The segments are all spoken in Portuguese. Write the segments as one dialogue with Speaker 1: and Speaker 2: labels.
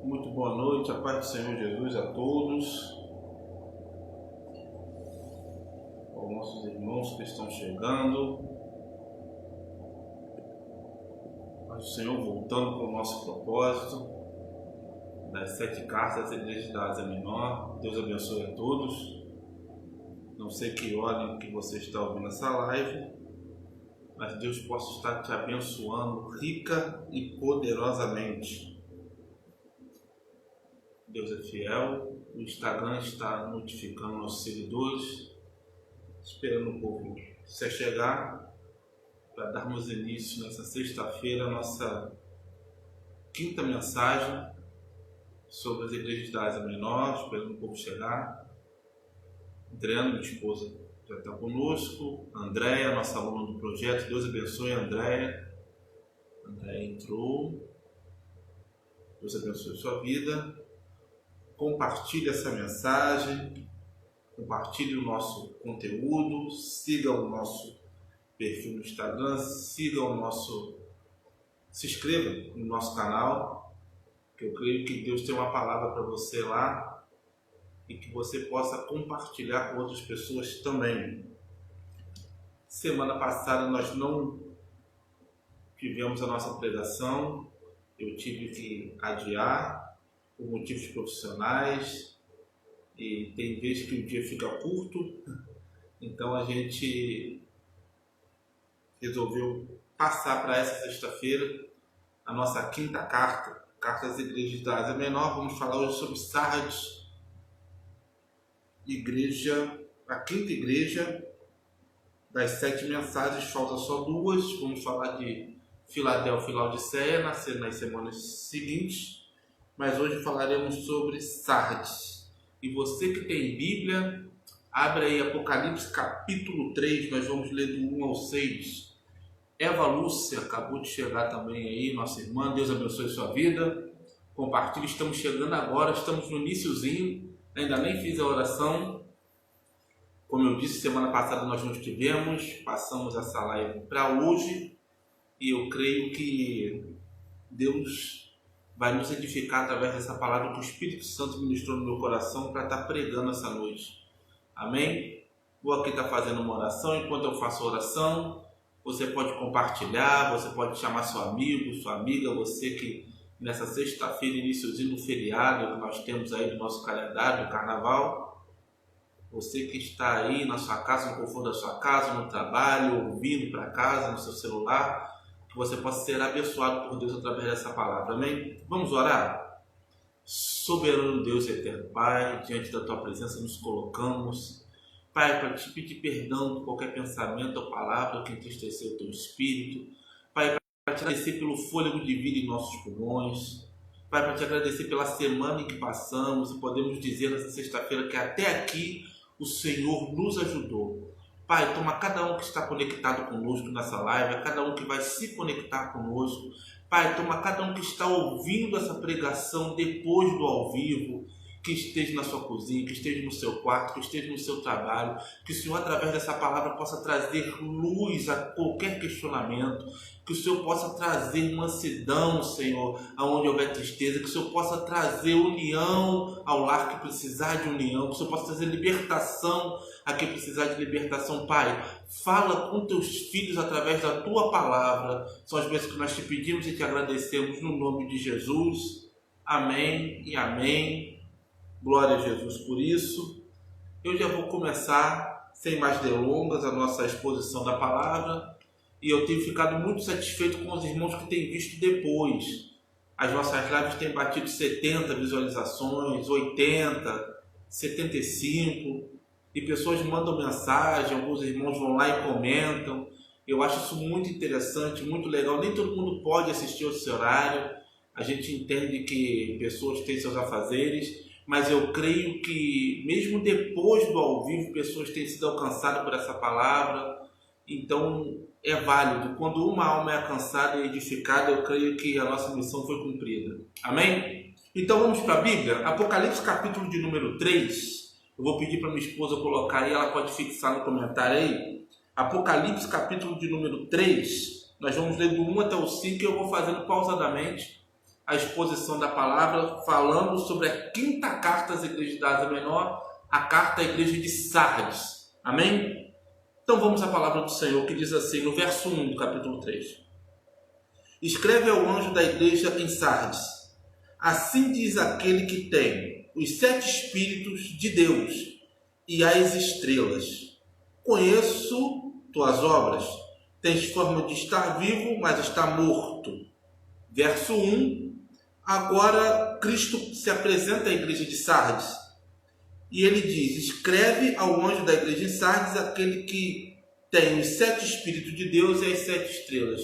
Speaker 1: Muito boa noite, a paz do Senhor Jesus a todos, aos nossos irmãos que estão chegando, mas o Senhor voltando para o nosso propósito, das 7 cartas da Igreja da Ásia Menor. Deus abençoe a todos. Não sei que hora que você está ouvindo essa live, mas Deus possa estar te abençoando rica e poderosamente. Deus é fiel, o Instagram está notificando nossos seguidores, esperando um pouco você chegar para darmos início nessa sexta-feira a nossa quinta mensagem sobre as igrejas da Ásia Menor, esperando um pouco chegar. Adriana, minha esposa, já está conosco. Andréia, nossa aluna do projeto, Deus abençoe a Andréia. Andréia entrou. Deus abençoe a sua vida. Compartilhe essa mensagem, compartilhe o nosso conteúdo, siga o nosso perfil no Instagram, se inscreva no nosso canal, que eu creio que Deus tem uma palavra para você lá e que você possa compartilhar com outras pessoas também. Semana passada nós não tivemos a nossa pregação, eu tive que adiar por motivos profissionais, e tem vezes que o dia fica curto, então a gente resolveu passar para essa sexta-feira a nossa quinta carta das igrejas da Ásia Menor. Vamos falar hoje sobre Sardes, a quinta igreja das 7 mensagens, falta só 2. Vamos falar de Filadélfia e Laodiceia nas semanas seguintes, mas hoje falaremos sobre Sardes. E você que tem Bíblia, abre aí Apocalipse capítulo 3, nós vamos ler do 1 ao 6. Eva Lúcia acabou de chegar também aí, nossa irmã, Deus abençoe sua vida. Compartilhe, estamos chegando agora, estamos no iniciozinho, ainda nem fiz a oração. Como eu disse, semana passada nós não tivemos, passamos essa live para hoje, e eu creio que Deus vai nos edificar através dessa palavra que o Espírito Santo ministrou no meu coração para estar pregando essa noite. Amém? Vou aqui estar fazendo uma oração. Enquanto eu faço a oração, você pode compartilhar, você pode chamar seu amigo, sua amiga, você que nessa sexta-feira, iniciozinho do feriado que nós temos aí no nosso calendário, do carnaval, você que está aí na sua casa, no conforto da sua casa, no trabalho, ouvindo para casa, no seu celular, que você possa ser abençoado por Deus através dessa palavra. Amém? Vamos orar? Soberano Deus e eterno Pai, diante da Tua presença nos colocamos, Pai, para te pedir perdão por qualquer pensamento ou palavra que entristeceu o Teu Espírito, Pai, para te agradecer pelo fôlego de vida em nossos pulmões, Pai, para te agradecer pela semana em que passamos e podemos dizer nessa sexta-feira que até aqui o Senhor nos ajudou. Pai, toma cada um que está conectado conosco nessa live, cada um que vai se conectar conosco. Pai, toma cada um que está ouvindo essa pregação depois do ao vivo, que esteja na sua cozinha, que esteja no seu quarto, que esteja no seu trabalho, que o Senhor, através dessa palavra, possa trazer luz a qualquer questionamento, que o Senhor possa trazer mansidão, Senhor, aonde houver tristeza, que o Senhor possa trazer união ao lar que precisar de união, que o Senhor possa trazer libertação a quem precisar de libertação. Pai, fala com teus filhos através da tua palavra. São as bênçãos que nós te pedimos e te agradecemos no nome de Jesus. Amém e amém. Glória a Jesus por isso. Eu já vou começar, sem mais delongas, a nossa exposição da palavra. E eu tenho ficado muito satisfeito com os irmãos que têm visto depois. As nossas lives têm batido 70 visualizações, 80, 75. E pessoas mandam mensagem, alguns irmãos vão lá e comentam. Eu acho isso muito interessante, muito legal. Nem todo mundo pode assistir ao seu horário. A gente entende que pessoas têm seus afazeres, mas eu creio que mesmo depois do ao vivo, pessoas têm sido alcançadas por essa palavra. Então é válido. Quando uma alma é alcançada e edificada, eu creio que a nossa missão foi cumprida. Amém? Então vamos para a Bíblia. Apocalipse capítulo de número 3. Eu vou pedir para minha esposa colocar aí, ela pode fixar no comentário aí. Apocalipse capítulo de número 3. Nós vamos ler do 1 até o 5 e eu vou fazendo pausadamente a exposição da palavra, falando sobre a quinta carta às igrejas da Ásia Menor, a carta à igreja de Sardes. Amém? Então vamos à palavra do Senhor, que diz assim, no verso 1 do capítulo 3. Escreve ao anjo da igreja em Sardes. Assim diz aquele que tem os 7 Espíritos de Deus e as estrelas. Conheço tuas obras. Tens forma de estar vivo, mas está morto. Verso 1. Agora Cristo se apresenta à igreja de Sardes. E ele diz, escreve ao anjo da igreja em Sardes, aquele que tem os 7 Espíritos de Deus e as 7 estrelas.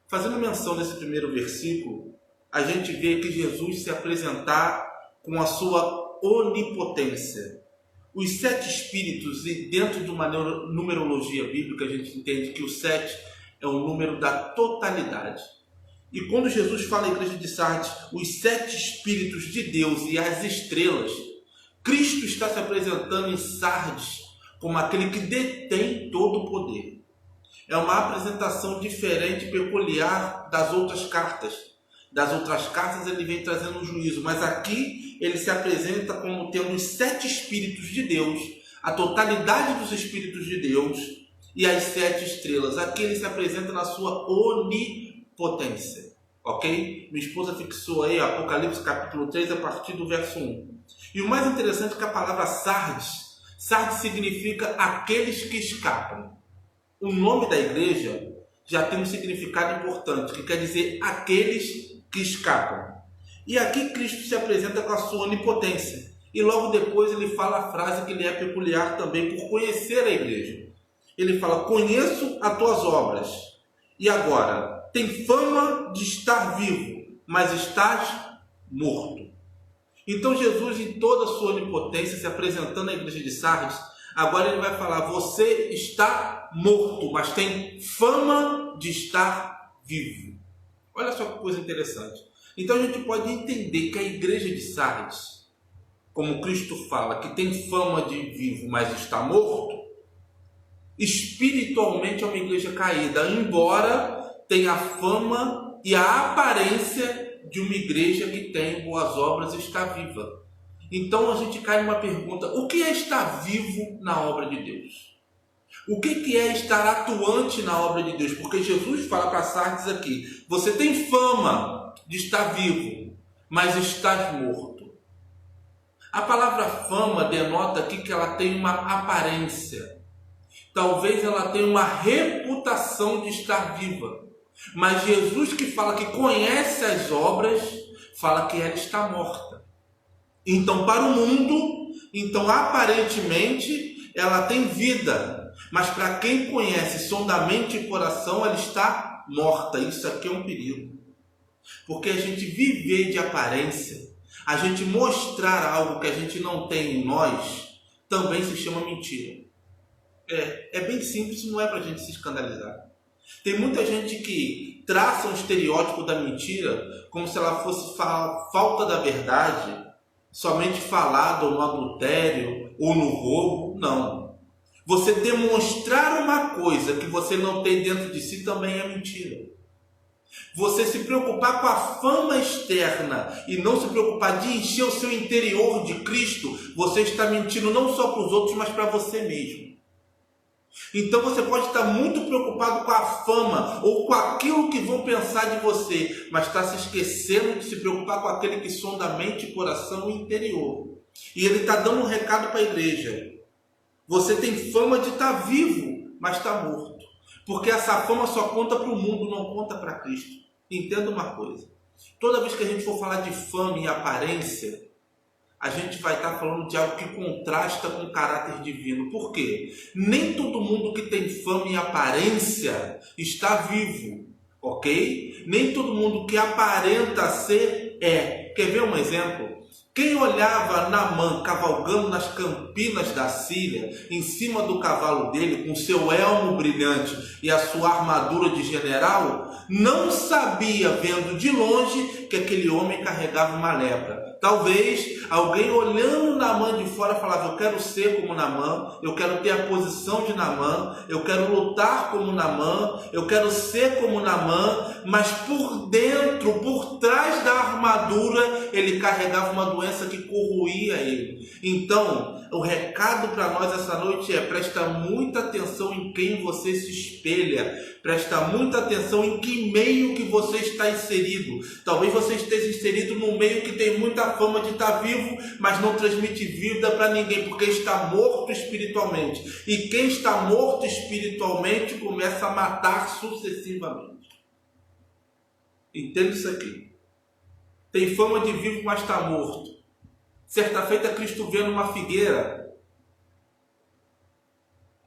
Speaker 1: Fazendo menção nesse primeiro versículo, a gente vê que Jesus se apresentar com a sua onipotência. Os 7 Espíritos, e dentro de uma numerologia bíblica, a gente entende que o 7 é o número da totalidade. E quando Jesus fala à igreja de Sardes, os 7 Espíritos de Deus e as estrelas, Cristo está se apresentando em Sardes como aquele que detém todo o poder. É uma apresentação diferente, peculiar das outras cartas. Das outras cartas ele vem trazendo um juízo, mas aqui ele se apresenta como tendo os 7 Espíritos de Deus, a totalidade dos Espíritos de Deus e as 7 estrelas. Aqui ele se apresenta na sua onipotência. Ok? Minha esposa fixou aí Apocalipse capítulo 3 a partir do verso 1. E o mais interessante é que a palavra Sardes, Sardes significa aqueles que escapam. O nome da igreja já tem um significado importante, que quer dizer aqueles que escapam. E aqui Cristo se apresenta com a sua onipotência. E logo depois ele fala a frase que lhe é peculiar também por conhecer a igreja. Ele fala, conheço as tuas obras. E agora, tem fama de estar vivo, mas estás morto. Então Jesus, em toda a sua onipotência, se apresentando à igreja de Sardes, agora ele vai falar, você está morto, mas tem fama de estar vivo. Olha só que coisa interessante. Então a gente pode entender que a igreja de Sardes, como Cristo fala, que tem fama de vivo, mas está morto, espiritualmente é uma igreja caída, embora tenha a fama e a aparência de uma igreja que tem boas obras e está viva. Então a gente cai numa pergunta, o que é estar vivo na obra de Deus? O que é estar atuante na obra de Deus? Porque Jesus fala para Sardes aqui, você tem fama de estar vivo, mas estás morto. A palavra fama denota aqui que ela tem uma aparência. Talvez ela tenha uma reputação de estar viva. Mas Jesus, que fala que conhece as obras, fala que ela está morta. Então, para o mundo, aparentemente, ela tem vida. Mas para quem conhece sondamente o coração, ela está morta. Isso aqui é um perigo. Porque a gente viver de aparência, a gente mostrar algo que a gente não tem em nós, também se chama mentira. É bem simples, não é para a gente se escandalizar. Tem muita gente que traça um estereótipo da mentira como se ela fosse falta da verdade, somente falada no adultério ou no roubo. Não. Você demonstrar uma coisa que você não tem dentro de si também é mentira. Você se preocupar com a fama externa e não se preocupar de encher o seu interior de Cristo, você está mentindo não só para os outros, mas para você mesmo. Então você pode estar muito preocupado com a fama ou com aquilo que vão pensar de você, mas está se esquecendo de se preocupar com aquele que sonda a mente, coração e interior. E ele está dando um recado para a igreja. Você tem fama de estar vivo, mas está morto. Porque essa fama só conta para o mundo, não conta para Cristo. Entenda uma coisa. Toda vez que a gente for falar de fama e aparência, a gente vai estar falando de algo que contrasta com o caráter divino. Por quê? Nem todo mundo que tem fama e aparência está vivo, ok? Nem todo mundo que aparenta ser é. Quer ver um exemplo? Quem olhava Naamã cavalgando nas campinas da Síria, em cima do cavalo dele, com seu elmo brilhante e a sua armadura de general, não sabia, vendo de longe, que aquele homem carregava uma lepra. Talvez alguém olhando Naamã de fora falava: eu quero ser como Naamã, eu quero ter a posição de Naamã, eu quero lutar como Naamã, eu quero ser como Naamã, mas por dentro, por trás da armadura, ele carregava uma doença que corroía ele. Então, o recado para nós essa noite é: presta muita atenção em quem você se espelha, presta muita atenção em que meio que você está inserido. Talvez você esteja inserido num meio que tem muita fama de estar vivo, mas não transmite vida para ninguém, porque está morto espiritualmente. E quem está morto espiritualmente começa a matar sucessivamente. Entenda isso aqui. Tem fama de vivo, mas está morto. Certa feita, Cristo veio numa figueira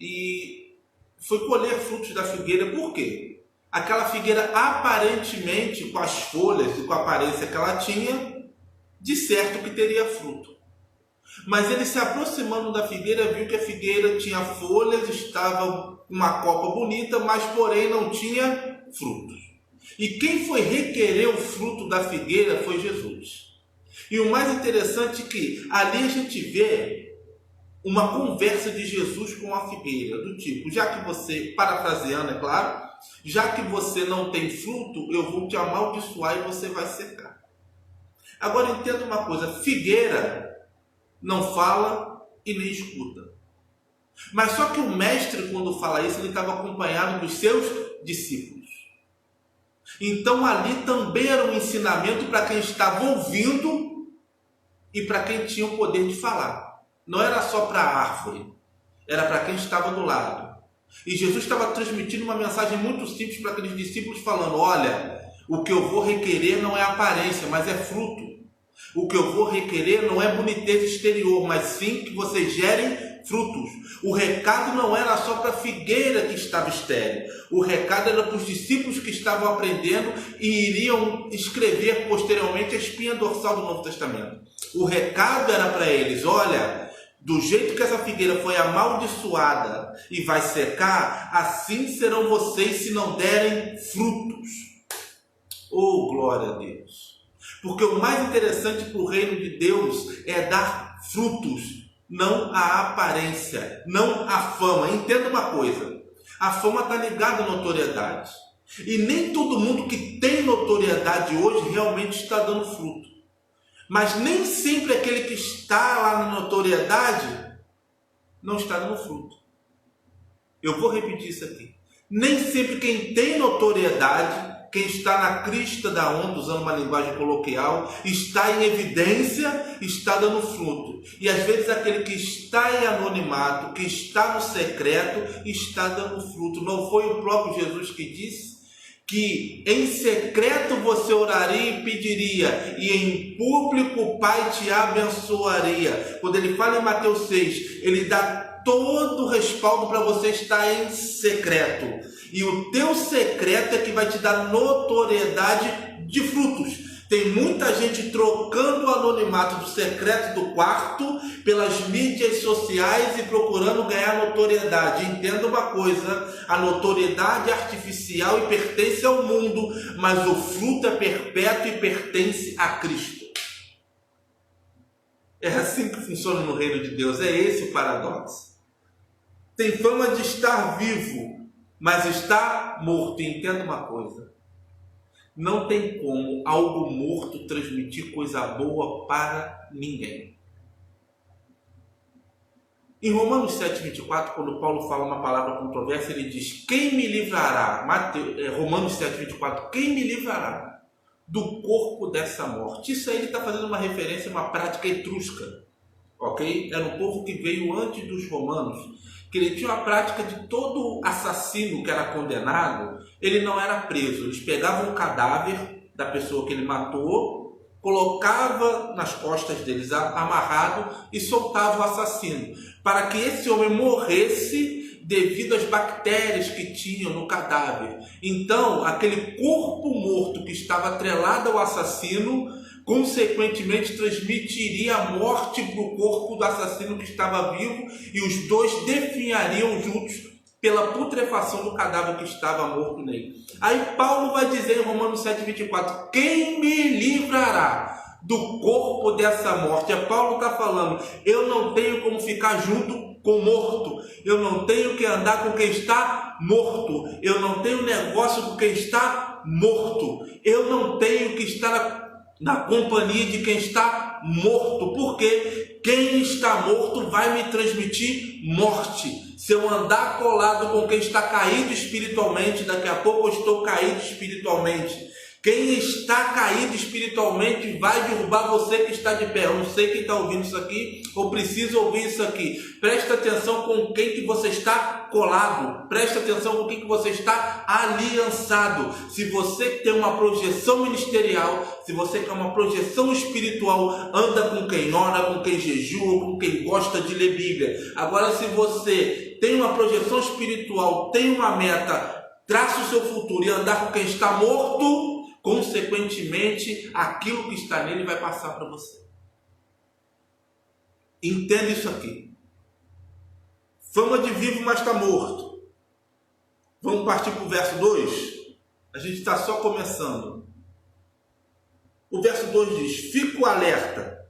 Speaker 1: e foi colher frutos da figueira. Por quê? Aquela figueira, aparentemente, com as folhas e com a aparência que ela tinha, de certo que teria fruto. Mas ele, se aproximando da figueira, viu que a figueira tinha folhas, estava uma copa bonita, mas porém não tinha frutos. E quem foi requerer o fruto da figueira foi Jesus. E o mais interessante é que ali a gente vê uma conversa de Jesus com a figueira, do tipo: já que você, parafraseando, é claro, já que você não tem fruto, eu vou te amaldiçoar e você vai secar. Agora entenda uma coisa: figueira não fala e nem escuta. Mas só que o mestre, quando fala isso, ele estava acompanhado dos seus discípulos. Então ali também era um ensinamento para quem estava ouvindo e para quem tinha o poder de falar. Não era só para a árvore, era para quem estava do lado. E Jesus estava transmitindo uma mensagem muito simples para aqueles discípulos, falando: olha, o que eu vou requerer não é aparência, mas é fruto. O que eu vou requerer não é boniteza exterior, mas sim que vocês gerem frutos. O recado não era só para a figueira que estava estéril. O recado era para os discípulos que estavam aprendendo e iriam escrever posteriormente a espinha dorsal do Novo Testamento. O recado era para eles: olha, do jeito que essa figueira foi amaldiçoada e vai secar, assim serão vocês se não derem frutos. Oh, glória a Deus! Porque o mais interessante para o reino de Deus é dar frutos, não a aparência, não a fama. Entenda uma coisa: a fama está ligada à notoriedade. E nem todo mundo que tem notoriedade hoje realmente está dando fruto. Mas nem sempre aquele que está lá na notoriedade não está dando fruto. Eu vou repetir isso aqui. Nem sempre quem tem notoriedade, quem está na crista da onda, usando uma linguagem coloquial, está em evidência, está dando fruto. E às vezes aquele que está em anonimato, que está no secreto, está dando fruto. Não foi o próprio Jesus que disse que em secreto você oraria e pediria, e em público o Pai te abençoaria? Quando ele fala em Mateus 6, ele dá todo o respaldo para você estar em secreto. E o teu secreto é que vai te dar notoriedade de frutos. Tem muita gente trocando o anonimato do secreto do quarto pelas mídias sociais e procurando ganhar notoriedade. Entenda uma coisa: a notoriedade é artificial e pertence ao mundo, mas o fruto é perpétuo e pertence a Cristo. É assim que funciona no reino de Deus. É esse o paradoxo. Tem fama de estar vivo, mas está morto. E entenda uma coisa: não tem como algo morto transmitir coisa boa para ninguém. Em Romanos 7,24, quando Paulo fala uma palavra controversa, ele diz: quem me livrará? Romanos 7,24, quem me livrará do corpo dessa morte? Isso aí ele está fazendo uma referência a uma prática etrusca, ok? Era um povo que veio antes dos romanos, que ele tinha uma prática de todo assassino que era condenado, ele não era preso. Eles pegavam o cadáver da pessoa que ele matou, colocava nas costas deles amarrado e soltava o assassino, para que esse homem morresse devido às bactérias que tinham no cadáver. Então, aquele corpo morto que estava atrelado ao assassino consequentemente transmitiria a morte para o corpo do assassino que estava vivo, e os dois definhariam juntos pela putrefação do cadáver que estava morto nele. Aí Paulo vai dizer em Romanos 7,24: quem me livrará do corpo dessa morte? Paulo está falando, eu não tenho como ficar junto com o morto, eu não tenho que andar com quem está morto, eu não tenho negócio com quem está morto, eu não tenho que estar na companhia de quem está morto, porque quem está morto vai me transmitir morte. Se eu andar colado com quem está caído espiritualmente, daqui a pouco eu estou caído espiritualmente. Quem está caído espiritualmente vai derrubar você que está de pé. Eu não sei quem está ouvindo isso aqui ou precisa ouvir isso aqui. Presta atenção com quem que você está colado. Presta atenção com quem que você está aliançado. Se você tem uma projeção ministerial, se você tem uma projeção espiritual, anda com quem ora, com quem jejua, com quem gosta de ler Bíblia. Agora, se você tem uma projeção espiritual, tem uma meta, traça o seu futuro e andar com quem está morto, consequentemente, aquilo que está nele vai passar para você. Entenda isso aqui. Fama de vivo, mas está morto. Vamos partir para o verso 2? A gente está só começando. O verso 2 diz: fica alerta,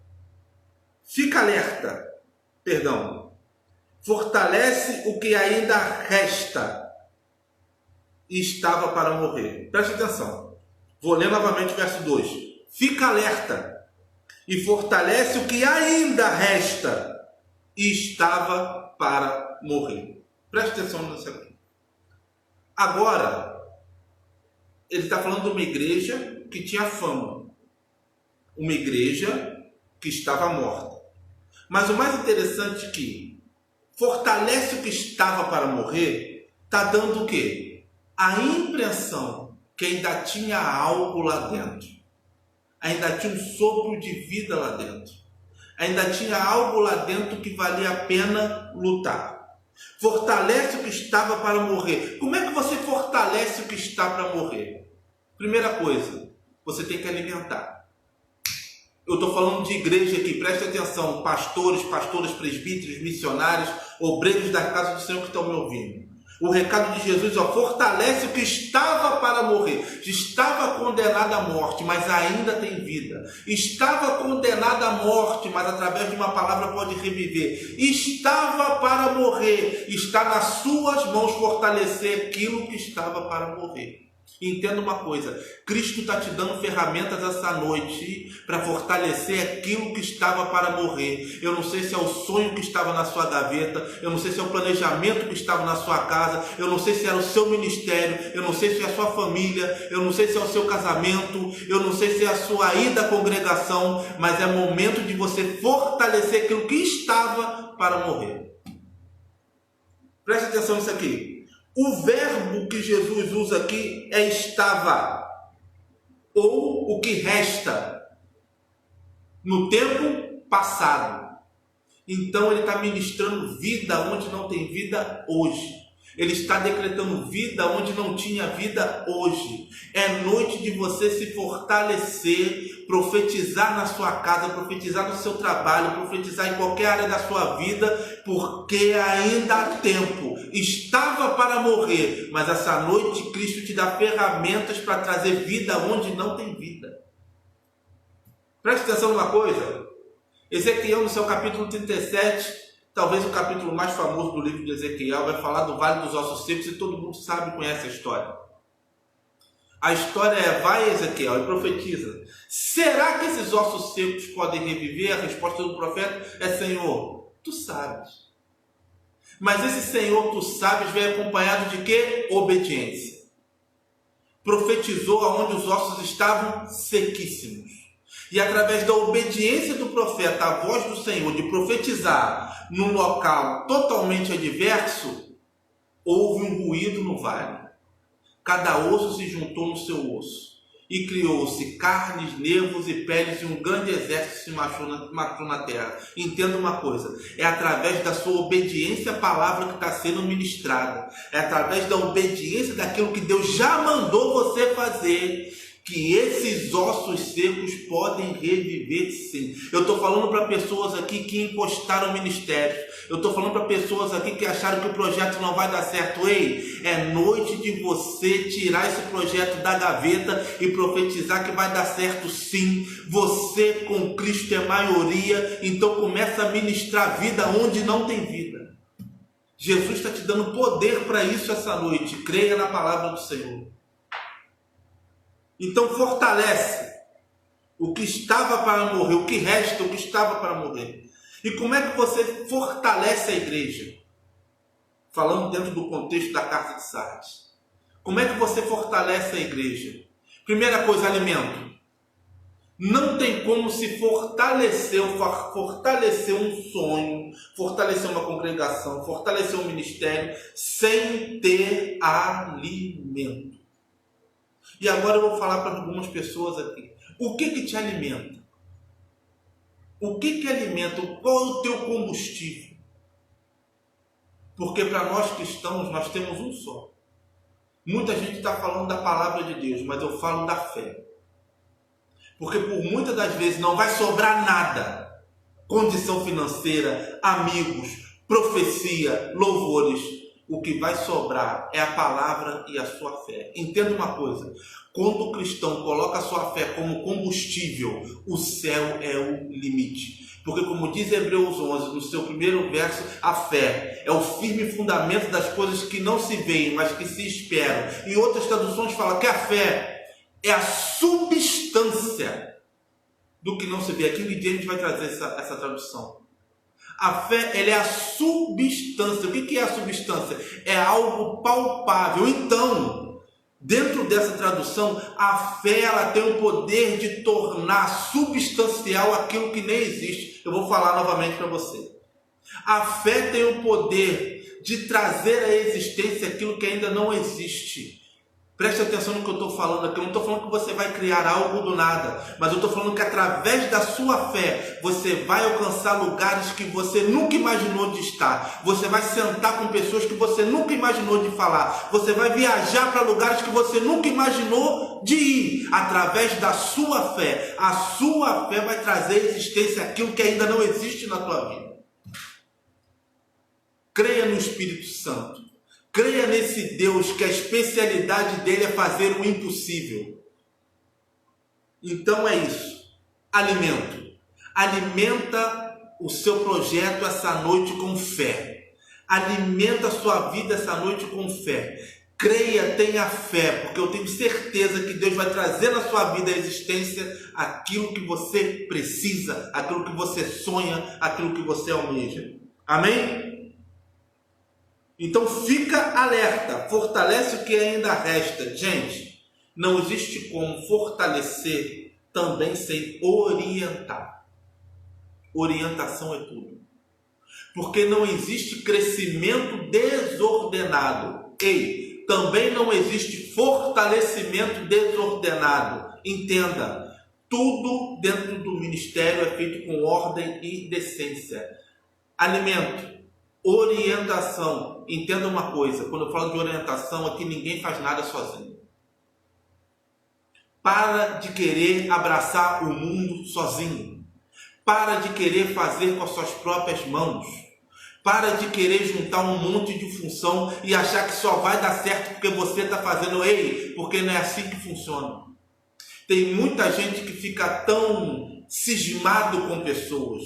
Speaker 1: fortalece o que ainda resta e estava para morrer. Preste atenção. Vou ler novamente o verso 2. Fica alerta e fortalece o que ainda resta e estava para morrer. Preste atenção nisso aqui. Agora, ele está falando de uma igreja que tinha fama. Uma igreja que estava morta. Mas o mais interessante é que fortalece o que estava para morrer, está dando o quê? A impressão que ainda tinha algo lá dentro, ainda tinha um sopro de vida lá dentro, ainda tinha algo lá dentro que valia a pena lutar. Fortalece o que estava para morrer. Como é que você fortalece o que está para morrer? Primeira coisa, você tem que alimentar. Eu estou falando de igreja aqui, preste atenção, pastores, presbíteros, missionários, obreiros da casa do Senhor que estão me ouvindo. O recado de Jesus, fortalece o que estava para morrer. Estava condenado à morte, mas ainda tem vida. Estava condenado à morte, mas através de uma palavra pode reviver. Estava para morrer. Está nas suas mãos fortalecer aquilo que estava para morrer. Entenda uma coisa, Cristo está te dando ferramentas essa noite para fortalecer aquilo que estava para morrer. Eu não sei se é o sonho que estava na sua gaveta, eu não sei se é o planejamento que estava na sua casa, eu não sei se era o seu ministério, eu não sei se é a sua família, eu não sei se é o seu casamento, eu não sei se é a sua ida à congregação, mas é momento de você fortalecer aquilo que estava para morrer. Preste atenção nisso aqui. O verbo que Jesus usa aqui é estava, ou o que resta, no tempo passado. Então ele está ministrando vida onde não tem vida hoje. Ele está decretando vida onde não tinha vida hoje. É noite de você se fortalecer, profetizar na sua casa, profetizar no seu trabalho, profetizar em qualquer área da sua vida, porque ainda há tempo. Estava para morrer, mas essa noite Cristo te dá ferramentas para trazer vida onde não tem vida. Preste atenção numa coisa. Ezequiel, no seu capítulo 37, talvez o capítulo mais famoso do livro de Ezequiel, vai falar do Vale dos Ossos Secos e todo mundo sabe e conhece a história. A história é: vai Ezequiel e profetiza. Será que esses ossos secos podem reviver? A resposta do profeta é: Senhor, tu sabes. Mas esse Senhor, tu sabes, vem acompanhado de quê? Obediência. Profetizou aonde os ossos estavam sequíssimos. E através da obediência do profeta, a voz do Senhor, de profetizar num local totalmente adverso, houve um ruído no vale. Cada osso se juntou no seu osso. E criou-se carnes, nervos e peles, e um grande exército se matou na terra. Entenda uma coisa, é através da sua obediência à palavra que está sendo ministrada, é através da obediência daquilo que Deus já mandou você fazer, que esses ossos secos podem reviver sim. Eu estou falando para pessoas aqui que encostaram ministérios. Eu estou falando para pessoas aqui que acharam que o projeto não vai dar certo. Ei, é noite de você tirar esse projeto da gaveta e profetizar que vai dar certo sim. Você com Cristo é maioria, então começa a ministrar vida onde não tem vida. Jesus está te dando poder para isso essa noite. Creia na palavra do Senhor. Então fortalece o que estava para morrer, o que resta, o que estava para morrer. E como é que você fortalece a igreja? Falando dentro do contexto da carta de Sardes. Como é que você fortalece a igreja? Primeira coisa, alimento. Não tem como se fortalecer um sonho, fortalecer uma congregação, fortalecer um ministério sem ter alimento. E agora eu vou falar para algumas pessoas aqui. O que te alimenta? O que alimenta? Qual é o teu combustível? Porque para nós cristãos, nós temos um só. Muita gente está falando da palavra de Deus, mas eu falo da fé. Porque por muitas das vezes não vai sobrar nada. Condição financeira, amigos, profecia, louvores. O que vai sobrar é a palavra e a sua fé. Entenda uma coisa. Quando o cristão coloca a sua fé como combustível, o céu é o limite. Porque como diz Hebreus 11, no seu primeiro verso, a fé é o firme fundamento das coisas que não se veem, mas que se esperam. Em outras traduções fala que a fé é a substância do que não se vê. Aqui em dia a gente vai trazer essa tradução. A fé, ela é a substância. O que é a substância? É algo palpável. Então, dentro dessa tradução, a fé ela tem o poder de tornar substancial aquilo que nem existe. Eu vou falar novamente para você. A fé tem o poder de trazer à existência aquilo que ainda não existe. Preste atenção no que eu estou falando aqui. Eu não estou falando que você vai criar algo do nada, mas eu estou falando que através da sua fé, você vai alcançar lugares que você nunca imaginou de estar. Você vai sentar com pessoas que você nunca imaginou de falar. Você vai viajar para lugares que você nunca imaginou de ir. Através da sua fé. A sua fé vai trazer à existência aquilo que ainda não existe na tua vida. Creia no Espírito Santo. Creia nesse Deus que a especialidade dele é fazer o impossível. Então é isso. Alimento. Alimenta o seu projeto essa noite com fé. Alimenta a sua vida essa noite com fé. Creia, tenha fé, porque eu tenho certeza que Deus vai trazer na sua vida a existência aquilo que você precisa, aquilo que você sonha, aquilo que você almeja. Amém? Então fica alerta, fortalece o que ainda resta. Gente, não existe como fortalecer também sem orientar. Orientação é tudo. Porque não existe crescimento desordenado. Ei, também não existe fortalecimento desordenado. Entenda, tudo dentro do ministério é feito com ordem e decência. Alimento. Orientação. Entenda uma coisa, quando eu falo de orientação, aqui ninguém faz nada sozinho. Para de querer abraçar o mundo sozinho. Para de querer fazer com as suas próprias mãos. Para de querer juntar um monte de função e achar que só vai dar certo porque você está fazendo. Ei, porque não é assim que funciona. Tem muita gente que fica tão cismado com pessoas,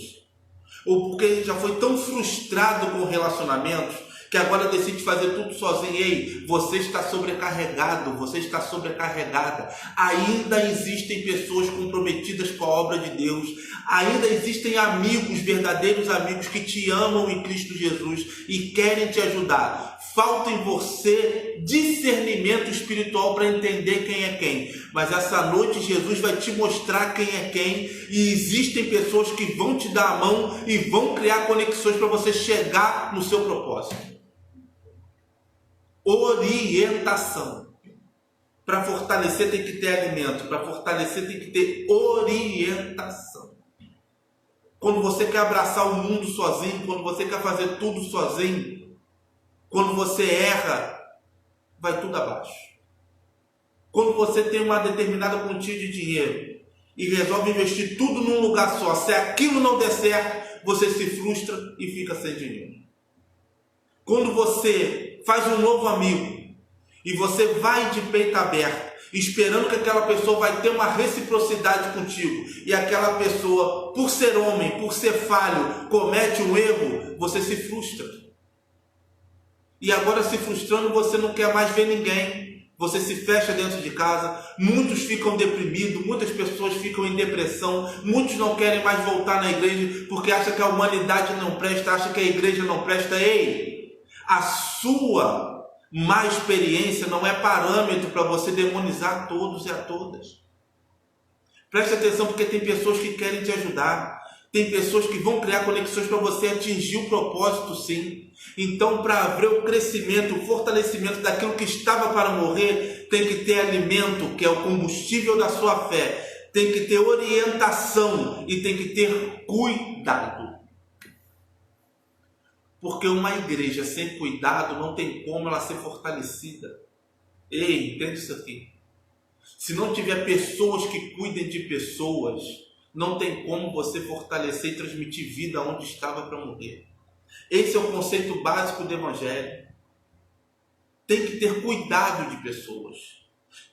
Speaker 1: ou porque já foi tão frustrado com relacionamentos, que agora decide fazer tudo sozinho. Ei, você está sobrecarregado, você está sobrecarregada. Ainda existem pessoas comprometidas com a obra de Deus. Ainda existem amigos, verdadeiros amigos, que te amam em Cristo Jesus e querem te ajudar. Falta em você discernimento espiritual para entender quem é quem. Mas essa noite Jesus vai te mostrar quem é quem. E existem pessoas que vão te dar a mão e vão criar conexões para você chegar no seu propósito. Orientação. Para fortalecer tem que ter alimento. Para fortalecer tem que ter orientação. Quando você quer abraçar o mundo sozinho, quando você quer fazer tudo sozinho, quando você erra, vai tudo abaixo. Quando você tem uma determinada quantia de dinheiro e resolve investir tudo num lugar só, se aquilo não der certo, você se frustra e fica sem dinheiro. Quando você faz um novo amigo e você vai de peito aberto, esperando que aquela pessoa vai ter uma reciprocidade contigo, e aquela pessoa, por ser homem, por ser falho, comete um erro, você se frustra. E agora, se frustrando, você não quer mais ver ninguém. Você se fecha dentro de casa, muitos ficam deprimidos, muitas pessoas ficam em depressão, muitos não querem mais voltar na igreja porque acham que a humanidade não presta, acham que a igreja não presta. Ei, a sua má experiência não é parâmetro para você demonizar todos e a todas. Preste atenção, porque tem pessoas que querem te ajudar, tem pessoas que vão criar conexões para você atingir o propósito, sim. Então, para haver o crescimento, o fortalecimento daquilo que estava para morrer, tem que ter alimento, que é o combustível da sua fé. Tem que ter orientação e tem que ter cuidado. Porque uma igreja sem cuidado não tem como ela ser fortalecida. Ei, entende isso aqui? Se não tiver pessoas que cuidem de pessoas, não tem como você fortalecer e transmitir vida onde estava para morrer. Esse é o conceito básico do Evangelho. Tem que ter cuidado de pessoas.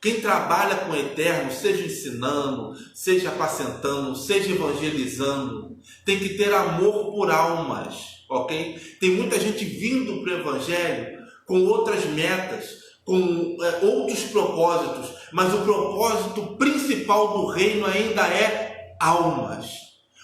Speaker 1: Quem trabalha com o eterno, seja ensinando, seja apacentando, seja evangelizando, tem que ter amor por almas, ok? Tem muita gente vindo para o Evangelho com outras metas, com outros propósitos, mas o propósito principal do reino ainda é almas.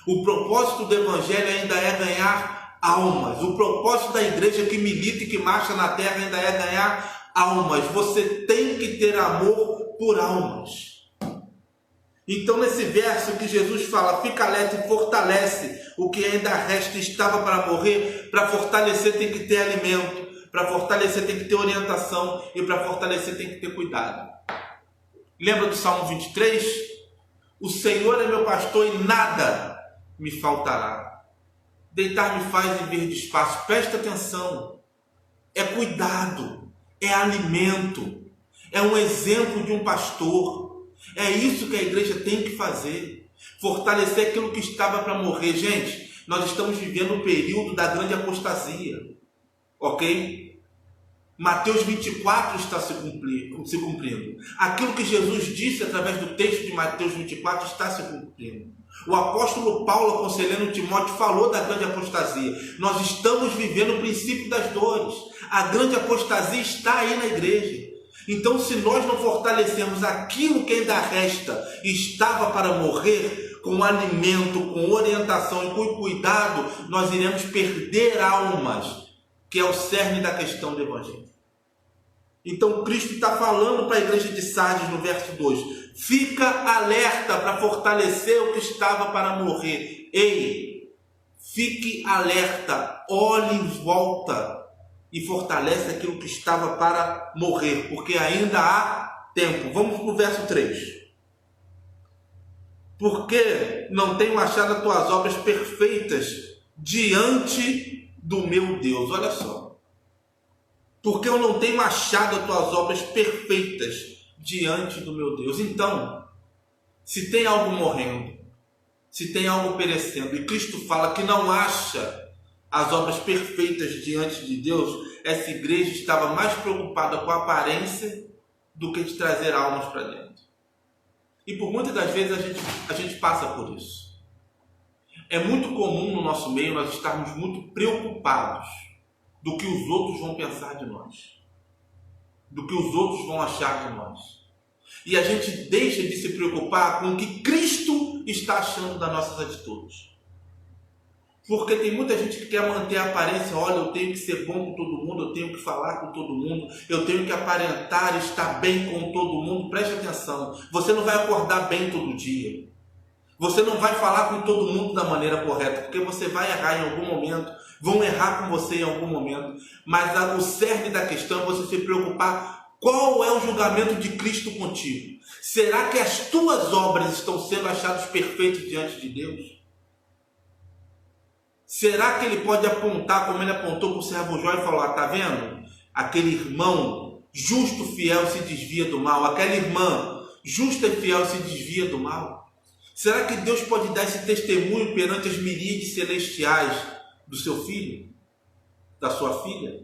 Speaker 1: O propósito do Evangelho ainda é ganhar almas. O propósito da igreja que milita e que marcha na terra ainda é ganhar almas. Você tem que ter amor por almas. Então, nesse verso que Jesus fala, fica alerta e fortalece o que ainda resta, estava para morrer. Para fortalecer tem que ter alimento, para fortalecer tem que ter orientação e para fortalecer tem que ter cuidado. Lembra do Salmo 23? O Senhor é meu pastor e nada me faltará. Deitar-me faz em verde espaço. Presta atenção. É cuidado, é alimento, é um exemplo de um pastor. É isso que a igreja tem que fazer. Fortalecer aquilo que estava para morrer. Gente, nós estamos vivendo o período da grande apostasia. Ok? Mateus 24 está se cumprindo. Aquilo que Jesus disse através do texto de Mateus 24 está se cumprindo. O apóstolo Paulo, aconselhando Timóteo, falou da grande apostasia. Nós estamos vivendo o princípio das dores. A grande apostasia está aí na igreja. Então, se nós não fortalecermos aquilo que ainda resta e estava para morrer, com alimento, com orientação e com cuidado, nós iremos perder almas, que é o cerne da questão do Evangelho. Então, Cristo está falando para a igreja de Sardes no verso 2. Fica alerta para fortalecer o que estava para morrer. Ei, fique alerta, olhe em volta e fortalece aquilo que estava para morrer, porque ainda há tempo. Vamos para o verso 3. Porque não tenho achado as tuas obras perfeitas diante do meu Deus. Olha só. Porque eu não tenho achado as tuas obras perfeitas diante do meu Deus. Então, se tem algo morrendo, se tem algo perecendo, e Cristo fala que não acha as obras perfeitas diante de Deus, essa igreja estava mais preocupada com a aparência do que de trazer almas para dentro. E por muitas das vezes a gente passa por isso. É muito comum no nosso meio nós estarmos muito preocupados do que os outros vão pensar de nós, do que os outros vão achar de nós. E a gente deixa de se preocupar com o que Cristo está achando das nossas atitudes. Porque tem muita gente que quer manter a aparência. Olha, eu tenho que ser bom com todo mundo, eu tenho que falar com todo mundo, eu tenho que aparentar estar bem com todo mundo. Preste atenção, você não vai acordar bem todo dia. Você não vai falar com todo mundo da maneira correta, porque você vai errar em algum momento, vão errar com você em algum momento. Mas o cerne da questão é você se preocupar qual é o julgamento de Cristo contigo. Será que as tuas obras estão sendo achadas perfeitas diante de Deus? Será que ele pode apontar, como ele apontou para o servo Jó e falar, está vendo? Aquele irmão justo, fiel, se desvia do mal? Aquela irmã, justa e fiel, se desvia do mal? Será que Deus pode dar esse testemunho perante as miríades celestiais do seu filho, da sua filha?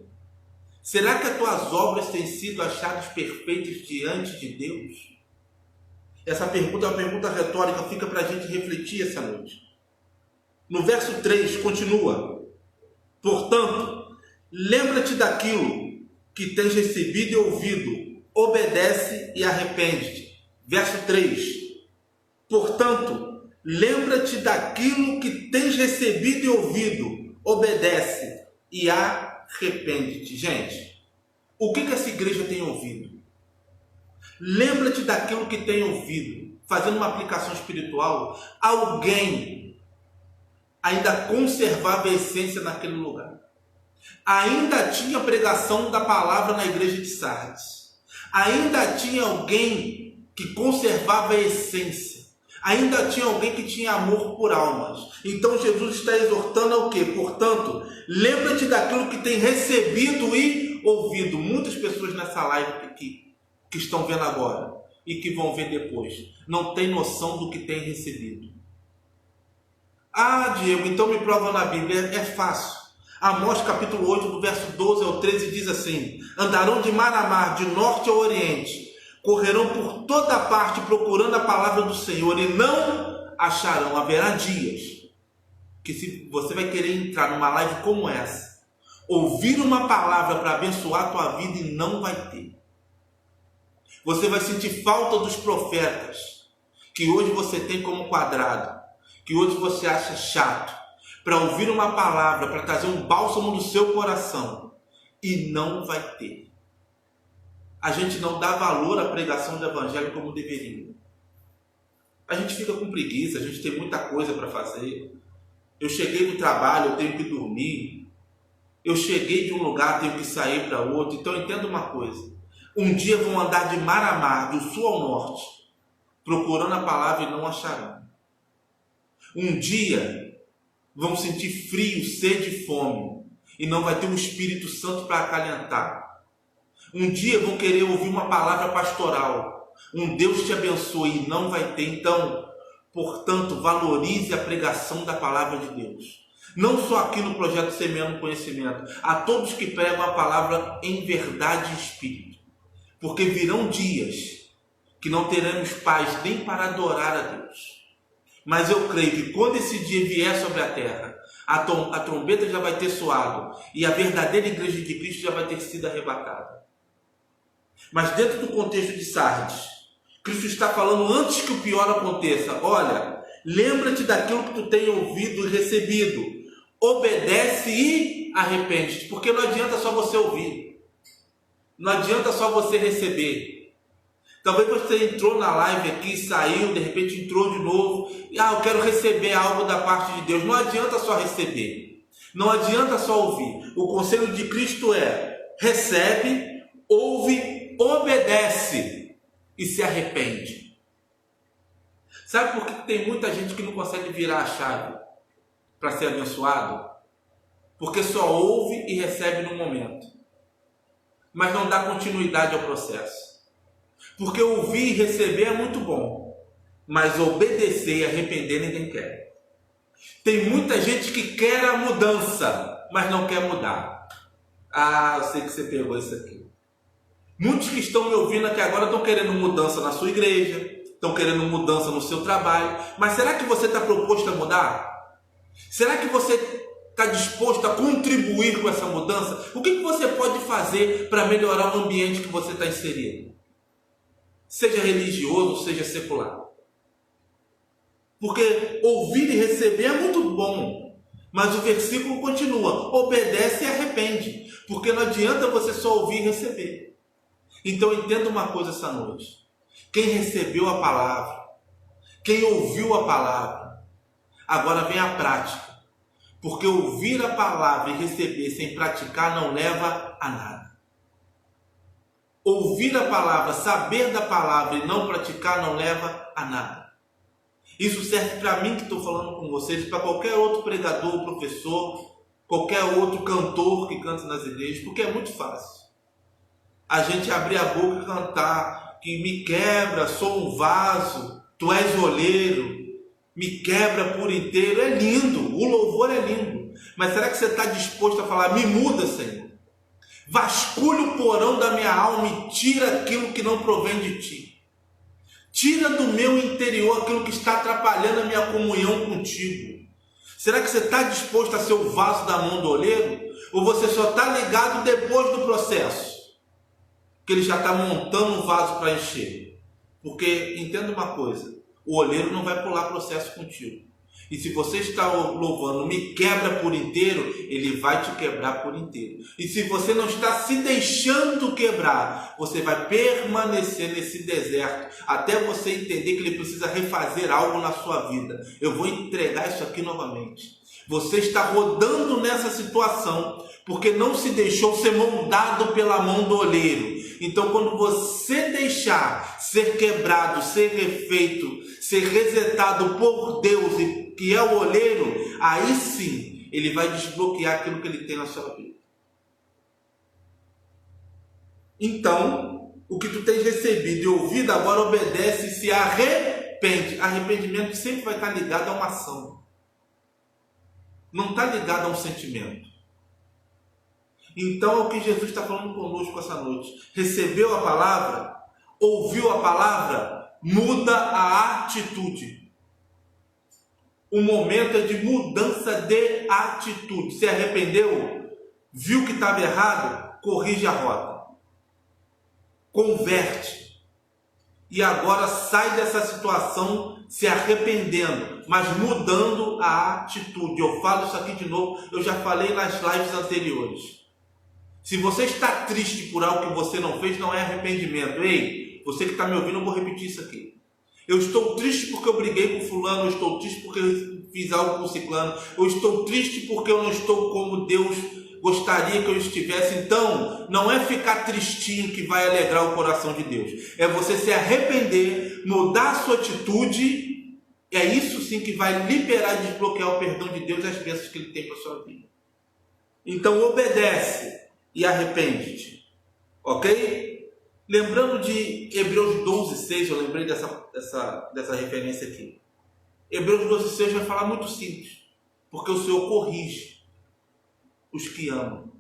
Speaker 1: Será que as tuas obras têm sido achadas perfeitas diante de Deus? Essa pergunta é uma pergunta retórica, fica para a gente refletir essa noite. No verso 3, continua. Portanto, lembra-te daquilo que tens recebido e ouvido, obedece e arrepende-te. Verso 3. Portanto, lembra-te daquilo que tens recebido e ouvido, obedece e arrepende-te. Gente, o que essa igreja tem ouvido? Lembra-te daquilo que tem ouvido. Fazendo uma aplicação espiritual, alguém ainda conservava a essência naquele lugar. Ainda tinha pregação da palavra na igreja de Sardes. Ainda tinha alguém que conservava a essência. Ainda tinha alguém que tinha amor por almas. Então Jesus está exortando ao quê? Portanto, lembra-te daquilo que tem recebido e ouvido. Muitas pessoas nessa live que estão vendo agora e que vão ver depois, não tem noção do que tem recebido. Ah, Diego, então me prova na Bíblia. É fácil. Amós capítulo 8, do verso 12 ao 13 diz assim: andarão de mar a mar, de norte ao oriente, correrão por toda parte procurando a palavra do Senhor e não acharão. Haverá dias que se você vai querer entrar numa live como essa, ouvir uma palavra para abençoar a tua vida e não vai ter. Você vai sentir falta dos profetas que hoje você tem como quadrado, que hoje você acha chato, para ouvir uma palavra, para trazer um bálsamo no seu coração, e não vai ter. A gente não dá valor à pregação do evangelho como deveria. A gente fica com preguiça, a gente tem muita coisa para fazer. Eu cheguei do trabalho, eu tenho que dormir. Eu cheguei de um lugar, tenho que sair para outro. Então entenda uma coisa. Um dia vão andar de mar a mar, do sul ao norte, procurando a palavra e não acharão. Um dia vão sentir frio, sede e fome, e não vai ter um Espírito Santo para acalentar. Um dia vão querer ouvir uma palavra pastoral, um Deus te abençoe, e não vai ter. Então, portanto, valorize a pregação da palavra de Deus. Não só aqui no projeto Semeando Conhecimento, a todos que pregam a palavra em verdade e espírito. Porque virão dias que não teremos paz nem para adorar a Deus. Mas eu creio que quando esse dia vier sobre a terra, a trombeta já vai ter soado e a verdadeira igreja de Cristo já vai ter sido arrebatada. Mas dentro do contexto de Sardes, Cristo está falando antes que o pior aconteça. Olha, lembra-te daquilo que tu tem ouvido e recebido. Obedece e arrepende-te. Porque não adianta só você ouvir. Não adianta só você receber. Talvez você entrou na live aqui, saiu, de repente entrou de novo. E, eu quero receber algo da parte de Deus. Não adianta só receber. Não adianta só ouvir. O conselho de Cristo é: recebe, ouve, obedece e se arrepende. Sabe por que tem muita gente que não consegue virar a chave para ser abençoado? Porque só ouve e recebe no momento, mas não dá continuidade ao processo. Porque ouvir e receber é muito bom, mas obedecer e arrepender ninguém quer. Tem muita gente que quer a mudança, mas não quer mudar. Eu sei que você pegou isso aqui. Muitos que estão me ouvindo aqui agora estão querendo mudança na sua igreja, estão querendo mudança no seu trabalho, mas será que você está proposto a mudar? Será que você está disposto a contribuir com essa mudança? O que você pode fazer para melhorar o ambiente que você está inserido? Seja religioso, seja secular. Porque ouvir e receber é muito bom, mas o versículo continua: obedece e arrepende. Porque não adianta você só ouvir e receber. Então entenda uma coisa essa noite: quem recebeu a palavra, quem ouviu a palavra, agora vem a prática. Porque ouvir a palavra e receber sem praticar não leva a nada. Ouvir a palavra, saber da palavra e não praticar não leva a nada. Isso serve para mim que estou falando com vocês, para qualquer outro pregador, professor, qualquer outro cantor que canta nas igrejas, porque é muito fácil. a gente abrir a boca e cantar que me quebra, sou um vaso, tu és oleiro, me quebra por inteiro. É lindo, o louvor é lindo. Mas será que você está disposto a falar, me muda, Senhor? Vasculha o porão da minha alma e tira aquilo que não provém de ti. Tira do meu interior aquilo que está atrapalhando a minha comunhão contigo. Será que você está disposto a ser o vaso da mão do oleiro? Ou você só está ligado depois do processo? Que ele já está montando um vaso para encher. Porque, entenda uma coisa, o oleiro não vai pular processo contigo. E se você está louvando, me quebra por inteiro, ele vai te quebrar por inteiro. E se você não está se deixando quebrar, você vai permanecer nesse deserto, até você entender que ele precisa refazer algo na sua vida. Eu vou entregar isso aqui novamente. Você está rodando nessa situação, porque não se deixou ser moldado pela mão do oleiro. Então, quando você deixar ser quebrado, ser refeito, ser resetado por Deus, que é o oleiro, aí sim, ele vai desbloquear aquilo que ele tem na sua vida. Então, o que tu tens recebido e ouvido, agora obedece e se arrepende. Arrependimento sempre vai estar ligado a uma ação. Não está ligado a um sentimento. Então é o que Jesus está falando conosco essa noite. Recebeu a palavra, ouviu a palavra, muda a atitude. O momento é de mudança de atitude. Se arrependeu, viu que estava errado, corrige a rota. Converte. E agora sai dessa situação se arrependendo, mas mudando a atitude. Eu falo isso aqui de novo, eu já falei nas lives anteriores. Se você está triste por algo que você não fez, não é arrependimento. Ei, você que está me ouvindo, eu vou repetir isso aqui. Eu estou triste porque eu briguei com fulano, eu estou triste porque eu fiz algo com ciclano, eu estou triste porque eu não estou como Deus gostaria que eu estivesse. Então, não é ficar tristinho que vai alegrar o coração de Deus. É você se arrepender, mudar a sua atitude. É isso sim que vai liberar e desbloquear o perdão de Deus e as bênçãos que Ele tem para a sua vida. Então, obedece e arrepende-te. Ok? Lembrando de Hebreus 12:6, eu lembrei dessa referência aqui. Hebreus 12:6 vai falar muito simples. Porque o Senhor corrige os que amam.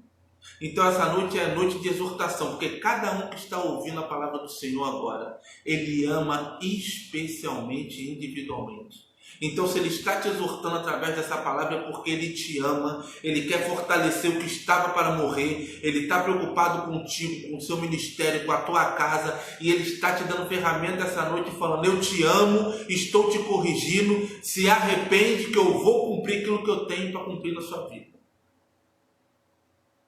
Speaker 1: Então essa noite é a noite de exortação, porque cada um que está ouvindo a palavra do Senhor agora, ele ama especialmente, individualmente. Então se ele está te exortando através dessa palavra é porque ele te ama, ele quer fortalecer o que estava para morrer, ele está preocupado contigo, com o seu ministério, com a tua casa, e ele está te dando ferramenta essa noite falando, eu te amo, estou te corrigindo, se arrepende que eu vou cumprir aquilo que eu tenho para cumprir na sua vida.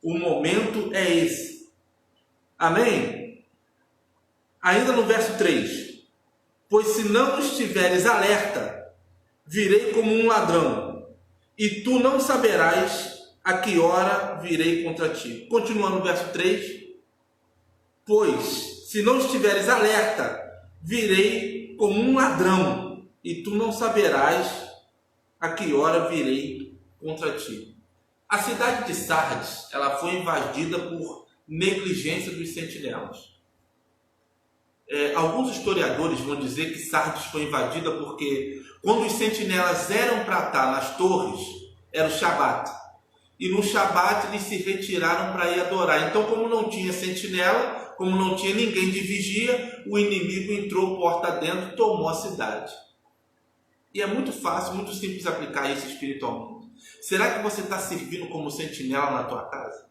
Speaker 1: O momento é esse. Amém? Ainda no verso 3. Pois se não estiveres alerta, virei como um ladrão, e tu não saberás a que hora virei contra ti. Continuando no verso 3. Pois se não estiveres alerta, virei como um ladrão, e tu não saberás a que hora virei contra ti. A cidade de Sardes, ela foi invadida por negligência dos sentinelas. Alguns historiadores vão dizer que Sardes foi invadida porque quando os sentinelas eram para estar nas torres, era o Shabat. E no Shabat eles se retiraram para ir adorar. Então, como não tinha sentinela, como não tinha ninguém de vigia, o inimigo entrou porta dentro e tomou a cidade. E é muito fácil, muito simples aplicar isso espiritualmente. Será que você está servindo como sentinela na tua casa?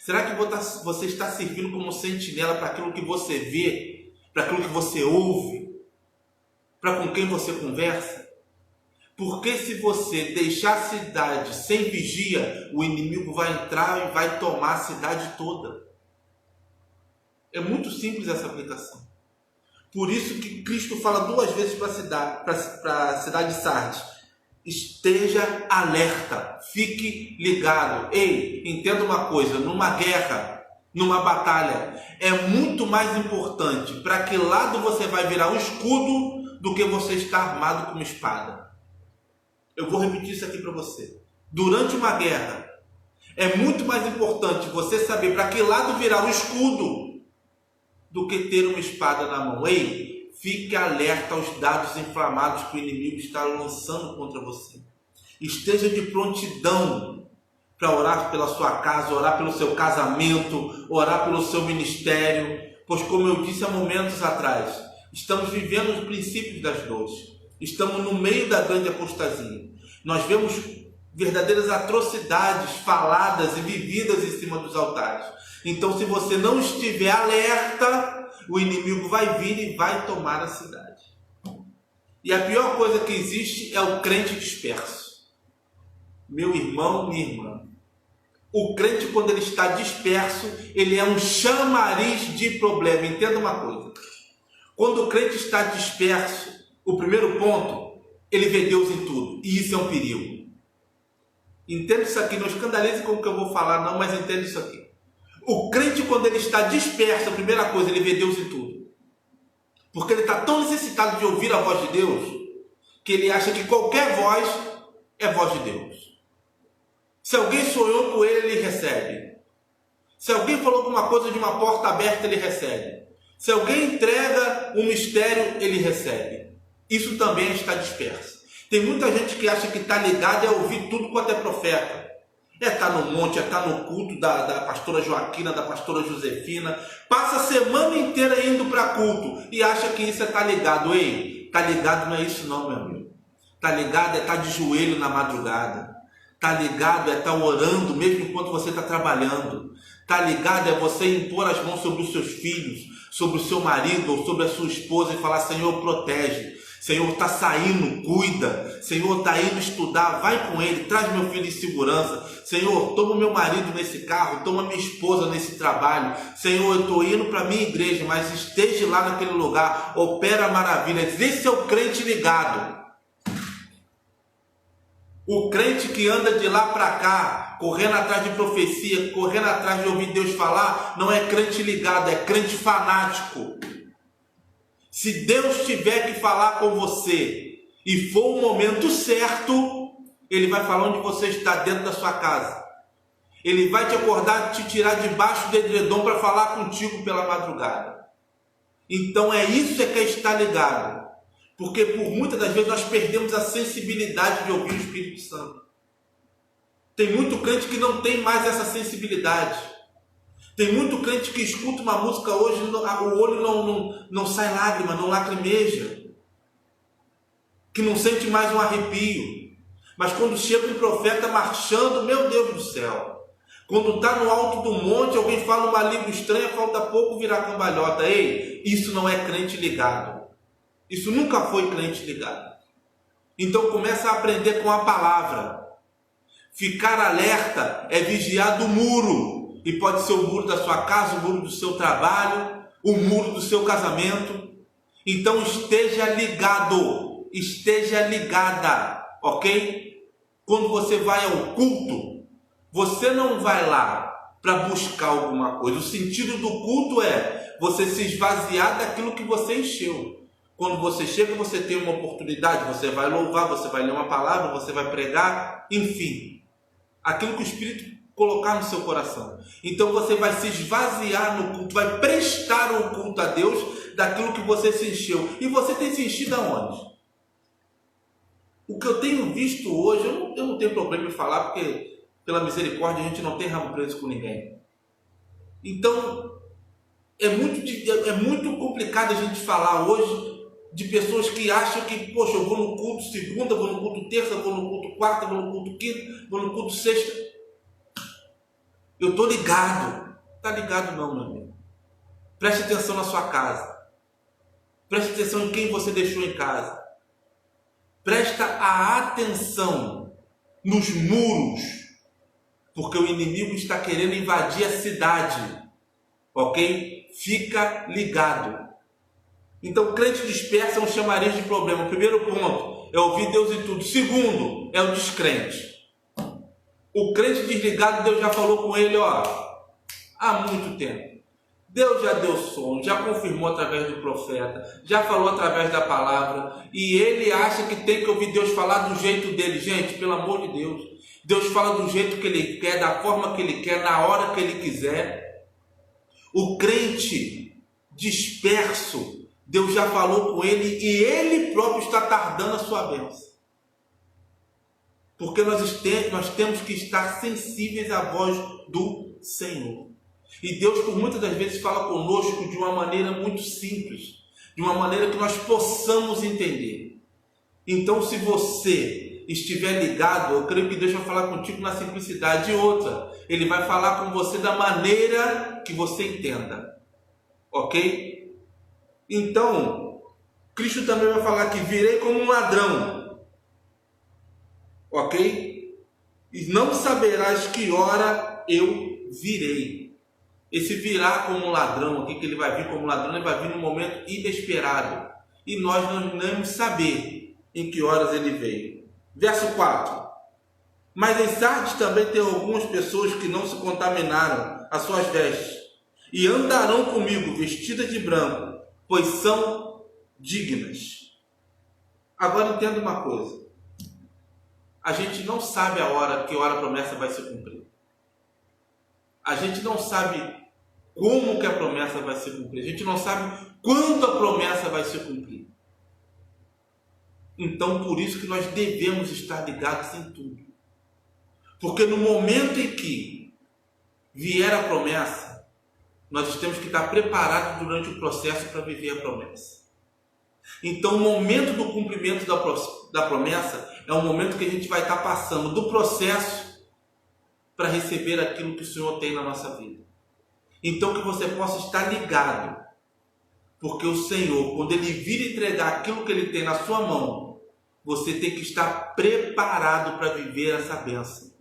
Speaker 1: Será que você está servindo como sentinela para aquilo que você vê, para aquilo que você ouve, para com quem você conversa? Porque se você deixar a cidade sem vigia, o inimigo vai entrar e vai tomar a cidade toda. É muito simples essa aplicação. Por isso que Cristo fala 2 vezes para a cidade de Sardes. Esteja alerta, fique ligado. Ei, entenda uma coisa, numa guerra, numa batalha, é muito mais importante para que lado você vai virar o escudo do que você estar armado com uma espada. Eu vou repetir isso aqui para você. Durante uma guerra, É muito mais importante você saber para que lado virar o escudo do que ter uma espada na mão. Ei, fique alerta aos dados inflamados que o inimigo está lançando contra você. Esteja de prontidão para orar pela sua casa, orar pelo seu casamento, orar pelo seu ministério, pois, como eu disse há momentos atrás, estamos vivendo os princípios das dores, estamos no meio da grande apostasia. Nós vemos verdadeiras atrocidades faladas e vividas em cima dos altares. Então, se você não estiver alerta, o inimigo vai vir e vai tomar a cidade. E a pior coisa que existe é o crente disperso. Meu irmão, minha irmã, o crente, quando ele está disperso, ele é um chamariz de problema. Entenda uma coisa: quando o crente está disperso, o primeiro ponto, ele vê Deus em tudo, e isso é um perigo. Entenda isso aqui, não escandalize com o que eu vou falar não, mas entenda isso aqui. O crente, quando ele está disperso, a primeira coisa, ele vê Deus em tudo. Porque ele está tão necessitado de ouvir a voz de Deus, que ele acha que qualquer voz é voz de Deus. Se alguém sonhou com ele, ele recebe. Se alguém falou alguma coisa de uma porta aberta, ele recebe. Se alguém entrega um mistério, ele recebe. Isso também é estar disperso. Tem muita gente que acha que está ligado a ouvir tudo quanto é profeta. É estar no monte, é estar no culto da pastora Joaquina, da pastora Josefina. Passa a semana inteira indo para culto e acha que isso é estar ligado. Ei, estar ligado não é isso não, meu amigo. Estar ligado é estar de joelho na madrugada. Estar ligado é estar orando mesmo enquanto você está trabalhando. Estar ligado é você impor as mãos sobre os seus filhos, sobre o seu marido ou sobre a sua esposa e falar: Senhor, protege. Senhor, está saindo, cuida. Senhor, está indo estudar, vai com ele, traz meu filho em segurança. Senhor, toma meu marido nesse carro, toma minha esposa nesse trabalho. Senhor, eu estou indo para a minha igreja, mas esteja lá naquele lugar, opera maravilhas. Esse é o crente ligado. O crente que anda de lá para cá, correndo atrás de profecia, correndo atrás de ouvir Deus falar, não é crente ligado, é crente fanático. Se Deus tiver que falar com você e for o momento certo, Ele vai falar onde você está, dentro da sua casa. Ele vai te acordar, te tirar debaixo do edredom para falar contigo pela madrugada. Então é isso que é estar ligado. Porque por muitas das vezes nós perdemos a sensibilidade de ouvir o Espírito Santo. Tem muito crente que não tem mais essa sensibilidade. Tem muito crente que escuta uma música hoje, o olho não sai lágrima, não lacrimeja. Que não sente mais um arrepio. Mas quando chega um profeta marchando, meu Deus do céu. Quando está no alto do monte, alguém fala uma língua estranha, falta pouco virar cambalhota. Ei, isso não é crente ligado. Isso nunca foi crente ligado. Então começa a aprender com a palavra. Ficar alerta é vigiar do muro. E pode ser o muro da sua casa, o muro do seu trabalho, o muro do seu casamento. Então esteja ligado, esteja ligada, ok? Quando você vai ao culto, você não vai lá para buscar alguma coisa. O sentido do culto é você se esvaziar daquilo que você encheu. Quando você chega, você tem uma oportunidade, você vai louvar, você vai ler uma palavra, você vai pregar, enfim. Aquilo que o Espírito colocar no seu coração. Então você vai se esvaziar no culto, vai prestar o culto a Deus daquilo que você se encheu. E você tem se enchido aonde? O que eu tenho visto hoje, eu não tenho problema em falar, porque pela misericórdia a gente não tem rabo preso com ninguém. Então é muito complicado a gente falar hoje de pessoas que acham que, poxa, eu vou no culto segunda, vou no culto terça, vou no culto quarta, vou no culto quinta, vou no culto sexta. Eu estou ligado. Está ligado não, meu amigo. Preste atenção na sua casa. Preste atenção em quem você deixou em casa. Presta a atenção nos muros, porque o inimigo está querendo invadir a cidade. Ok? Fica ligado. Então, crente disperso é um chamariz de problema. O primeiro ponto é ouvir Deus em tudo. Segundo, é o descrente. O crente desligado, Deus já falou com ele, há muito tempo. Deus já deu som, já confirmou através do profeta, já falou através da palavra, e ele acha que tem que ouvir Deus falar do jeito dele. Gente, pelo amor de Deus, Deus fala do jeito que Ele quer, da forma que Ele quer, na hora que Ele quiser. O crente disperso, Deus já falou com ele e Ele próprio está tardando a sua bênção. Porque nós temos que estar sensíveis à voz do Senhor. E Deus, por muitas das vezes, fala conosco de uma maneira muito simples, de uma maneira que nós possamos entender. Então, se você estiver ligado, eu creio que Deus vai falar contigo na simplicidade. E outra, Ele vai falar com você da maneira que você entenda. Ok? Então, Cristo também vai falar que virei como um ladrão. Ok? E não saberás que hora eu virei. Esse virá como um ladrão, aqui que ele vai vir como um ladrão, ele vai vir num momento inesperado. E nós não vamos saber em que horas ele veio. Verso 4. Mas em Sardes também tem algumas pessoas que não se contaminaram as suas vestes, e andarão comigo vestidas de branco, pois são dignas. Agora entenda uma coisa. A gente não sabe que hora a promessa vai se cumprir. A gente não sabe como que a promessa vai se cumprir. A gente não sabe quando a promessa vai se cumprir. Então, por isso que nós devemos estar ligados em tudo. Porque no momento em que vier a promessa, nós temos que estar preparados durante o processo para viver a promessa. Então, o momento do cumprimento da promessa é um momento que a gente vai estar passando do processo para receber aquilo que o Senhor tem na nossa vida. Então, que você possa estar ligado, porque o Senhor, quando Ele vir entregar aquilo que Ele tem na sua mão, você tem que estar preparado para viver essa bênção.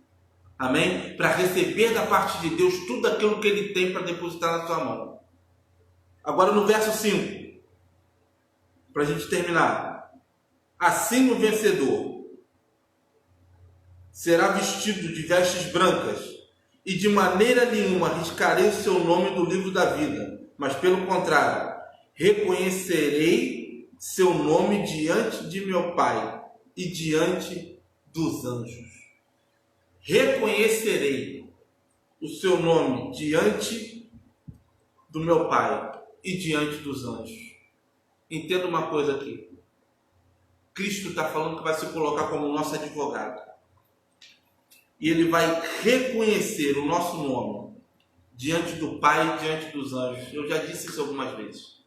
Speaker 1: Amém? Para receber da parte de Deus tudo aquilo que Ele tem para depositar na sua mão. Agora no verso 5, para a gente terminar. Assim o vencedor será vestido de vestes brancas, e de maneira nenhuma arriscarei o seu nome do livro da vida, mas pelo contrário, reconhecerei seu nome diante de meu Pai e diante dos anjos. Reconhecerei o seu nome diante do meu Pai e diante dos anjos. Entenda uma coisa aqui. Cristo está falando que vai se colocar como nosso advogado. E Ele vai reconhecer o nosso nome diante do Pai e diante dos anjos. Eu já disse isso algumas vezes.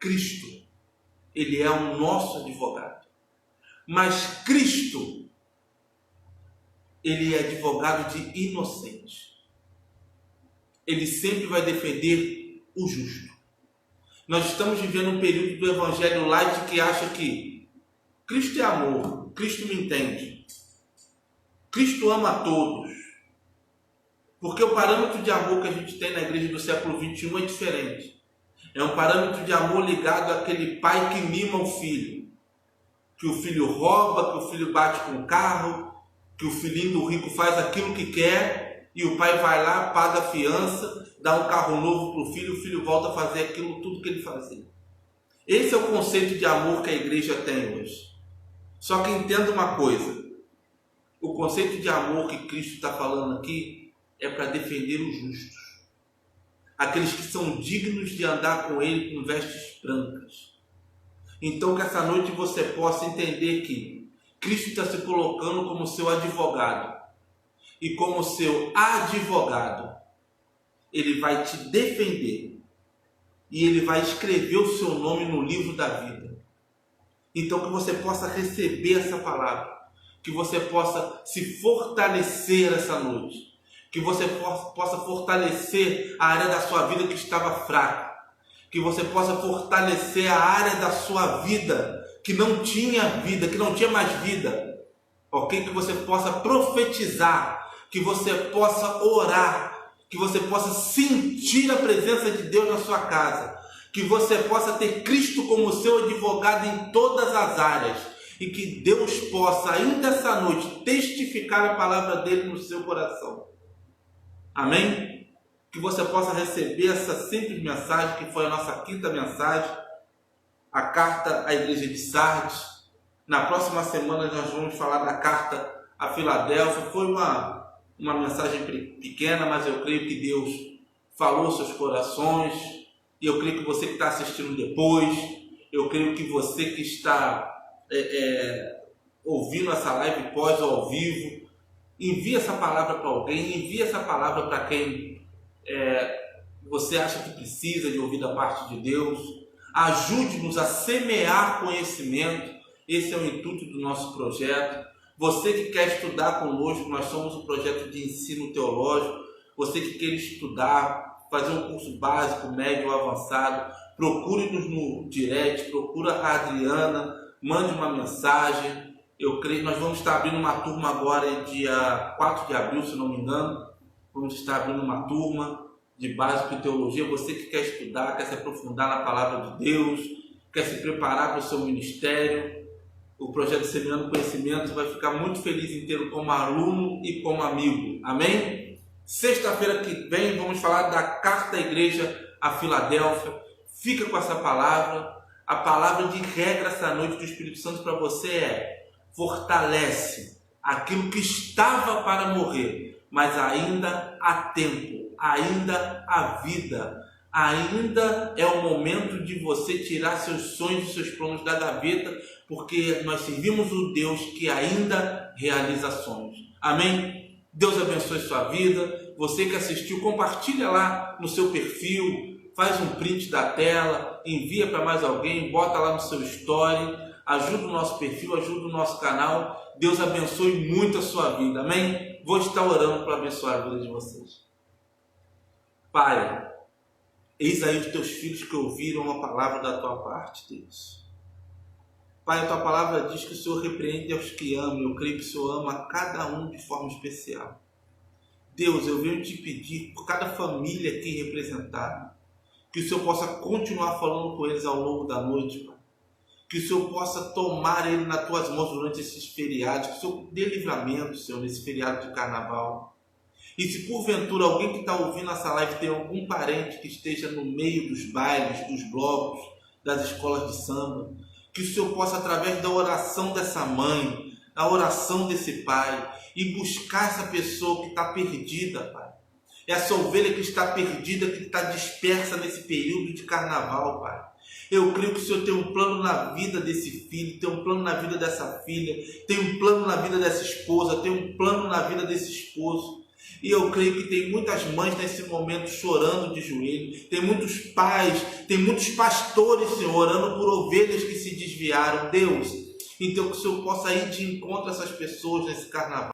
Speaker 1: Cristo, Ele é o nosso advogado. Mas Cristo, Ele é advogado de inocentes. Ele sempre vai defender o justo. Nós estamos vivendo um período do Evangelho light que acha que Cristo é amor, Cristo me entende. Cristo ama a todos. Porque o parâmetro de amor que a gente tem na igreja do século XXI é diferente. É um parâmetro de amor ligado àquele pai que mima o filho. Que o filho rouba, que o filho bate com o carro, que o filhinho do rico faz aquilo que quer, e o pai vai lá, paga a fiança, dá um carro novo para o filho volta a fazer aquilo tudo que ele fazia. Esse é o conceito de amor que a igreja tem hoje. Só que entenda uma coisa. O conceito de amor que Cristo está falando aqui é para defender os justos. Aqueles que são dignos de andar com Ele com vestes brancas. Então que essa noite você possa entender que Cristo está se colocando como seu advogado. E como seu advogado, Ele vai te defender. E Ele vai escrever o seu nome no livro da vida. Então que você possa receber essa palavra. Que você possa se fortalecer essa noite. Que você possa fortalecer a área da sua vida que estava fraca. Que você possa fortalecer a área da sua vida que não tinha vida, que não tinha mais vida. Ok? Que você possa profetizar. Que você possa orar. Que você possa sentir a presença de Deus na sua casa. Que você possa ter Cristo como seu advogado em todas as áreas. E que Deus possa, ainda essa noite, testificar a palavra dele no seu coração. Amém? Que você possa receber essa simples mensagem, que foi a nossa 5ª mensagem, a carta à igreja de Sardes. Na próxima semana nós vamos falar da carta a Filadélfia. Foi uma mensagem pequena, mas eu creio que Deus falou aos seus corações. E eu creio que você que está assistindo depois, eu creio que você que está ouvindo essa live pós ou ao vivo, envie essa palavra para alguém, envie essa palavra para quem você acha que precisa de ouvir da parte de Deus. Ajude-nos a semear conhecimento. Esse é o intuito do nosso projeto. Você que quer estudar conosco, nós somos um projeto de ensino teológico. Você que quer estudar, fazer um curso básico, médio ou avançado, procure-nos no direct, procura a Adriana, mande uma mensagem. Eu creio que nós vamos estar abrindo uma turma agora, dia 4 de abril, se não me engano. Vamos estar abrindo uma turma de básico em teologia. Você que quer estudar, quer se aprofundar na palavra de Deus, quer se preparar para o seu ministério, o projeto Semeando Conhecimento vai ficar muito feliz em tê-lo como aluno e como amigo. Amém? Sexta-feira que vem vamos falar da carta à igreja a Filadélfia. Fica com essa palavra. A palavra de regra essa noite do Espírito Santo para você é: fortalece aquilo que estava para morrer, mas ainda há tempo, ainda há vida, ainda é o momento de você tirar seus sonhos e seus planos da gaveta, porque nós servimos um Deus que ainda realiza sonhos. Amém? Deus abençoe sua vida. Você que assistiu, compartilha lá no seu perfil, faz um print da tela, envia para mais alguém, bota lá no seu story, ajuda o nosso perfil, ajuda o nosso canal. Deus abençoe muito a sua vida. Amém? Vou estar orando para abençoar a vida de vocês. Pai, eis aí os teus filhos que ouviram a palavra da tua parte, Deus. Pai, a tua palavra diz que o Senhor repreende aos que amam. Eu creio que o Senhor ama cada um de forma especial. Deus, eu venho te pedir por cada família aqui representada, que o Senhor possa continuar falando com eles ao longo da noite, Pai. Que o Senhor possa tomar ele nas tuas mãos durante esses feriados, que o Senhor dê livramento, Senhor, nesse feriado de carnaval. E se porventura alguém que está ouvindo essa live tem algum parente que esteja no meio dos bailes, dos blocos, das escolas de samba, que o Senhor possa, através da oração dessa mãe, a oração desse pai, e buscar essa pessoa que está perdida, Pai. Essa ovelha que está perdida, que está dispersa nesse período de carnaval, Pai. Eu creio que o Senhor tem um plano na vida desse filho, tem um plano na vida dessa filha, tem um plano na vida dessa esposa, tem um plano na vida desse esposo. E eu creio que tem muitas mães nesse momento chorando de joelho, tem muitos pais, tem muitos pastores, Senhor, orando por ovelhas que se desviaram. Deus, então que o Senhor possa ir de encontro a essas pessoas nesse carnaval.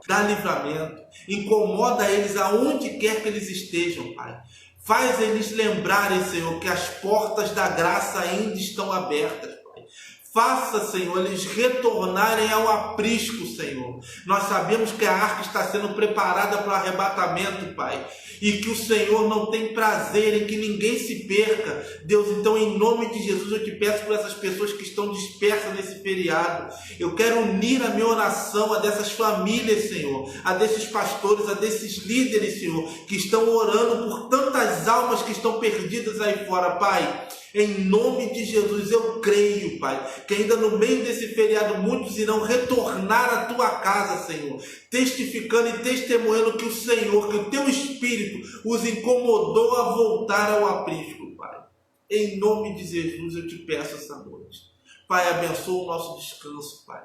Speaker 1: Dá livramento, incomoda eles aonde quer que eles estejam, Pai. Faz eles lembrarem, Senhor, que as portas da graça ainda estão abertas, Pai. Faça, Senhor, eles retornarem ao aprisco, Senhor. Nós sabemos que a arca está sendo preparada para o arrebatamento, Pai. E que o Senhor não tem prazer em que ninguém se perca. Deus, então, em nome de Jesus, eu te peço por essas pessoas que estão dispersas nesse feriado. Eu quero unir a minha oração a dessas famílias, Senhor, a desses pastores, a desses líderes, Senhor, que estão orando por tantas almas que estão perdidas aí fora, Pai. Em nome de Jesus, eu creio, Pai, que ainda no meio desse feriado muitos irão retornar à tua casa, Senhor, testificando e testemunhando que o Senhor, que o teu Espírito os incomodou a voltar ao aprisco, Pai. Em nome de Jesus, eu te peço essa noite. Pai, abençoa o nosso descanso, Pai.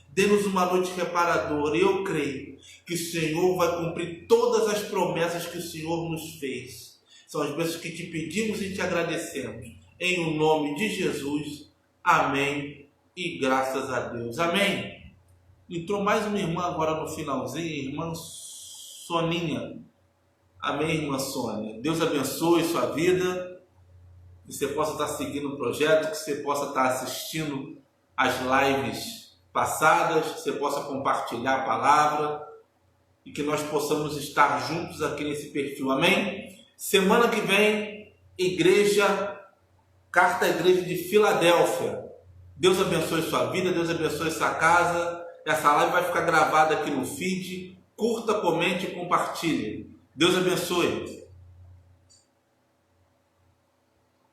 Speaker 1: Dê-nos uma noite reparadora. Eu creio que o Senhor vai cumprir todas as promessas que o Senhor nos fez. São as bênçãos que te pedimos e te agradecemos. Em o nome de Jesus, amém e graças a Deus, amém. Entrou mais uma irmã agora no finalzinho, irmã Soninha, amém, irmã Sônia. Deus abençoe sua vida, que você possa estar seguindo o projeto, que você possa estar assistindo as lives passadas, que você possa compartilhar a palavra e que nós possamos estar juntos aqui nesse perfil, amém. Semana que vem, Carta à Igreja de Filadélfia. Deus abençoe sua vida, Deus abençoe sua casa. Essa live vai ficar gravada aqui no feed. Curta, comente e compartilhe. Deus abençoe.